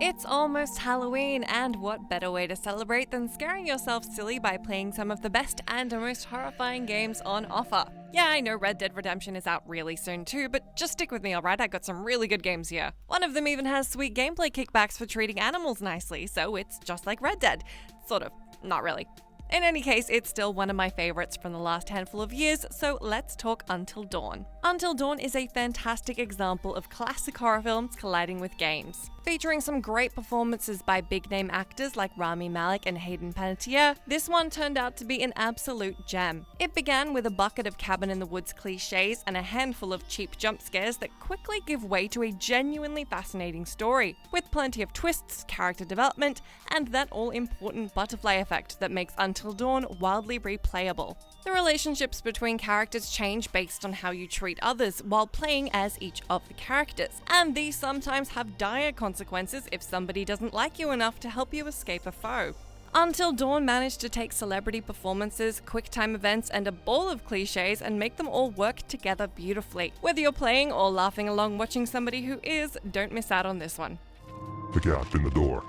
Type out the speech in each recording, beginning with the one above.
It's almost Halloween, and what better way to celebrate than scaring yourself silly by playing some of the best and most horrifying games on offer. Yeah, I know Red Dead Redemption is out really soon too, but just stick with me, alright? I got some really good games here. One of them even has sweet gameplay kickbacks for treating animals nicely, so it's just like Red Dead. Sort of. Not really. In any case, it's still one of my favorites from the last handful of years, so let's talk Until Dawn. Until Dawn is a fantastic example of classic horror films colliding with games. Featuring some great performances by big-name actors like Rami Malek and Hayden Panettiere, this one turned out to be an absolute gem. It began with a bucket of cabin-in-the-woods cliches and a handful of cheap jump scares that quickly give way to a genuinely fascinating story, with plenty of twists, character development, and that all-important butterfly effect that makes Until Dawn wildly replayable. The relationships between characters change based on how you treat others while playing as each of the characters, and these sometimes have dire consequences if somebody doesn't like you enough to help you escape a foe. Until Dawn managed to take celebrity performances, quick-time events, and a ball of cliches and make them all work together beautifully. Whether you're playing or laughing along watching somebody who is, don't miss out on this one. The gap in the door.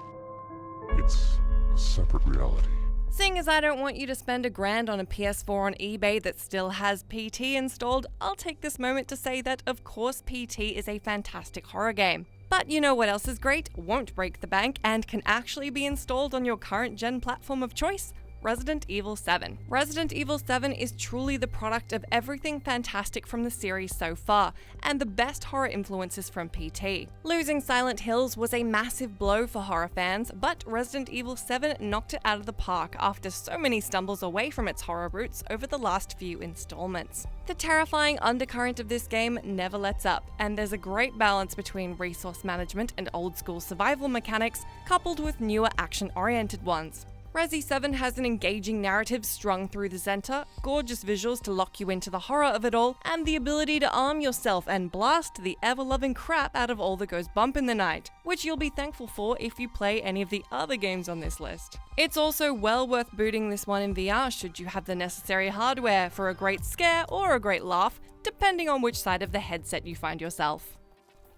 It's a separate reality. Seeing as I don't want you to spend $1,000 on a PS4 on eBay that still has PT installed, I'll take this moment to say that of course PT is a fantastic horror game. But you know what else is great, won't break the bank, and can actually be installed on your current gen platform of choice? Resident Evil 7. Resident Evil 7 is truly the product of everything fantastic from the series so far, and the best horror influences from PT. Losing Silent Hills was a massive blow for horror fans, but Resident Evil 7 knocked it out of the park after so many stumbles away from its horror roots over the last few installments. The terrifying undercurrent of this game never lets up, and there's a great balance between resource management and old-school survival mechanics, coupled with newer action-oriented ones. Resi 7 has an engaging narrative strung through the center, gorgeous visuals to lock you into the horror of it all, and the ability to arm yourself and blast the ever-loving crap out of all that goes bump in the night, which you'll be thankful for if you play any of the other games on this list. It's also well worth booting this one in VR should you have the necessary hardware for a great scare or a great laugh, depending on which side of the headset you find yourself.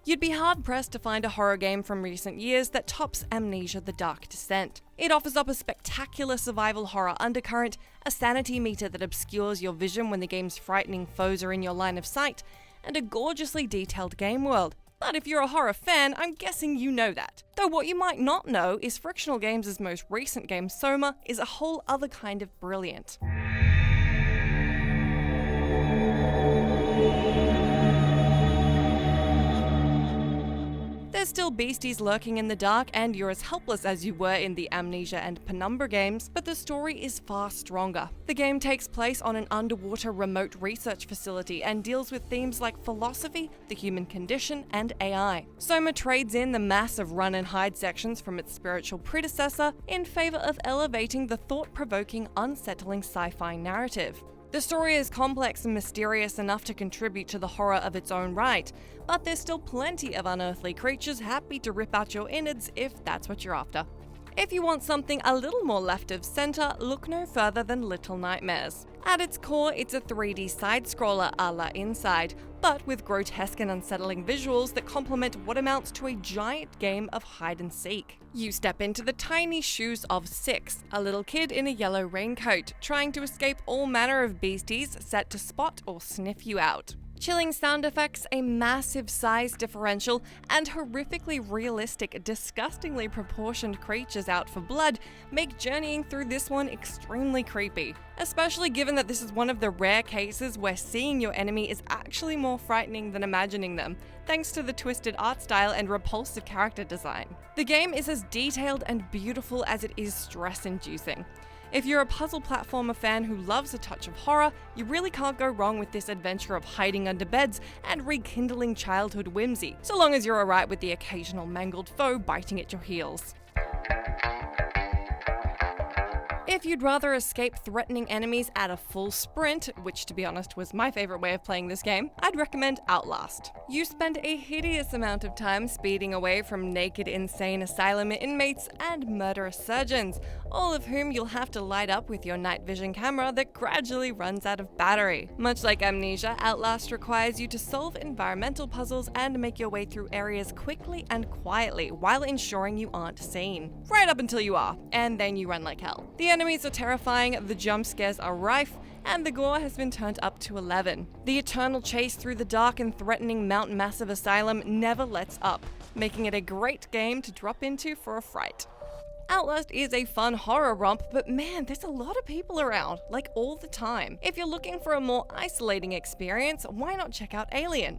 You'd be hard-pressed to find a horror game from recent years that tops Amnesia: The Dark Descent. It offers up a spectacular survival horror undercurrent, a sanity meter that obscures your vision when the game's frightening foes are in your line of sight, and a gorgeously detailed game world. But if you're a horror fan, I'm guessing you know that. Though what you might not know is Frictional Games' most recent game, Soma, is a whole other kind of brilliant. There's still beasties lurking in the dark, and you're as helpless as you were in the Amnesia and Penumbra games, but the story is far stronger. The game takes place on an underwater remote research facility and deals with themes like philosophy, the human condition, and AI. Soma trades in the massive run-and-hide sections from its spiritual predecessor in favor of elevating the thought-provoking, unsettling sci-fi narrative. The story is complex and mysterious enough to contribute to the horror of its own right, but there's still plenty of unearthly creatures happy to rip out your innards if that's what you're after. If you want something a little more left of center, look no further than Little Nightmares. At its core, it's a 3D side-scroller a la Inside, but with grotesque and unsettling visuals that complement what amounts to a giant game of hide-and-seek. You step into the tiny shoes of Six, a little kid in a yellow raincoat, trying to escape all manner of beasties set to spot or sniff you out. Chilling sound effects, a massive size differential, and horrifically realistic, disgustingly proportioned creatures out for blood make journeying through this one extremely creepy, especially given that this is one of the rare cases where seeing your enemy is actually more frightening than imagining them, thanks to the twisted art style and repulsive character design. The game is as detailed and beautiful as it is stress-inducing. If you're a puzzle platformer fan who loves a touch of horror, you really can't go wrong with this adventure of hiding under beds and rekindling childhood whimsy, so long as you're alright with the occasional mangled foe biting at your heels. If If you'd rather escape threatening enemies at a full sprint, which to be honest was my favorite way of playing this game, I'd recommend Outlast. You spend a hideous amount of time speeding away from naked insane asylum inmates and murderous surgeons, all of whom you'll have to light up with your night vision camera that gradually runs out of battery. Much like Amnesia, Outlast requires you to solve environmental puzzles and make your way through areas quickly and quietly while ensuring you aren't seen. Right up until you are, and then you run like hell. The enemies are terrifying, the jump scares are rife, and the gore has been turned up to 11. The eternal chase through the dark and threatening Mount Massive Asylum never lets up, making it a great game to drop into for a fright. Outlast is a fun horror romp, but man, there's a lot of people around, like all the time. If you're looking for a more isolating experience, why not check out Alien?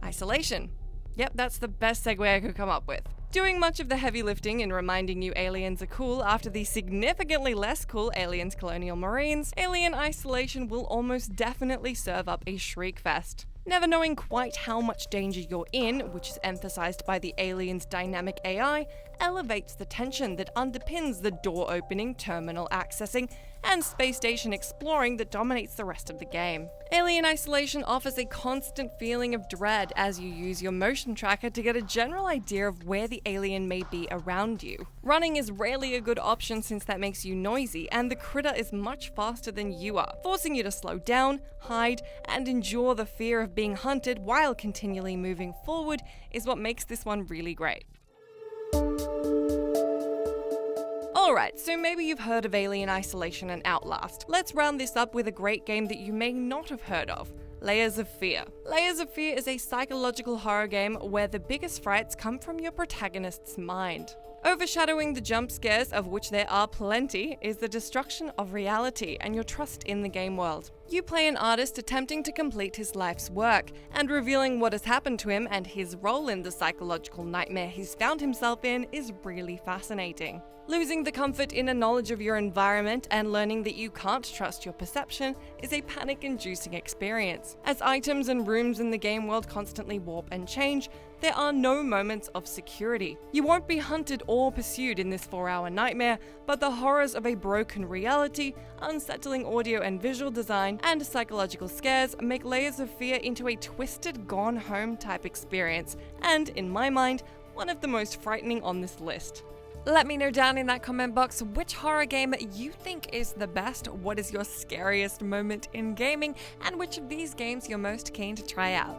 Isolation. Yep, that's the best segue I could come up with. Doing much of the heavy lifting in reminding you aliens are cool after the significantly less cool Aliens Colonial Marines, Alien Isolation will almost definitely serve up a shriek fest. Never knowing quite how much danger you're in, which is emphasized by the alien's dynamic AI, elevates the tension that underpins the door-opening, terminal accessing, and space station exploring that dominates the rest of the game. Alien Isolation offers a constant feeling of dread as you use your motion tracker to get a general idea of where the alien may be around you. Running is rarely a good option since that makes you noisy, and the critter is much faster than you are, forcing you to slow down, hide, and endure the fear of being hunted while continually moving forward is what makes this one really great. Alright, so maybe you've heard of Alien Isolation and Outlast. Let's round this up with a great game that you may not have heard of. Layers of Fear. Layers of Fear is a psychological horror game where the biggest frights come from your protagonist's mind. Overshadowing the jump scares, of which there are plenty, is the destruction of reality and your trust in the game world. You play an artist attempting to complete his life's work, and revealing what has happened to him and his role in the psychological nightmare he's found himself in is really fascinating. Losing the comfort in a knowledge of your environment and learning that you can't trust your perception is a panic-inducing experience. As items and rooms in the game world constantly warp and change, there are no moments of security. You won't be hunted or pursued in this 4-hour nightmare, but the horrors of a broken reality, unsettling audio and visual design, and psychological scares make Layers of Fear into a twisted, gone home type experience, and, in my mind, one of the most frightening on this list. Let me know down in that comment box which horror game you think is the best, what is your scariest moment in gaming, and which of these games you're most keen to try out.